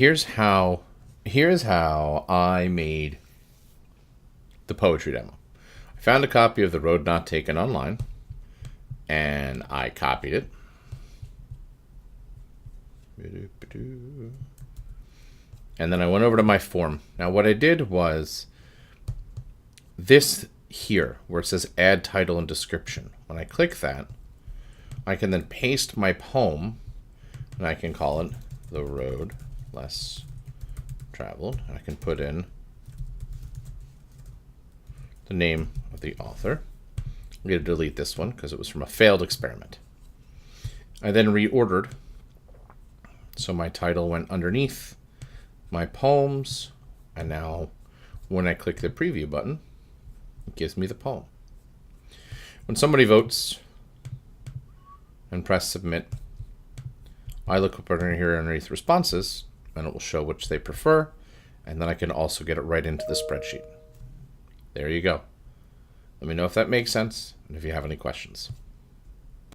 Here's how I made the poetry demo. I found a copy of The Road Not Taken online, and I copied it. And then I went over to my form. Now what I did was this here, where it says add title and description. When I click that, I can then paste my poem, and I can call it The Road Less Traveled. I can put in the name of the author. I'm going to delete this one because it was from a failed experiment. I then reordered, so my title went underneath my poems, and now when I click the preview button, it gives me the poem. When somebody votes and press submit, I look up under here underneath responses, and it will show which they prefer, and then I can also get it right into the spreadsheet. There you go. Let me know if that makes sense and if you have any questions.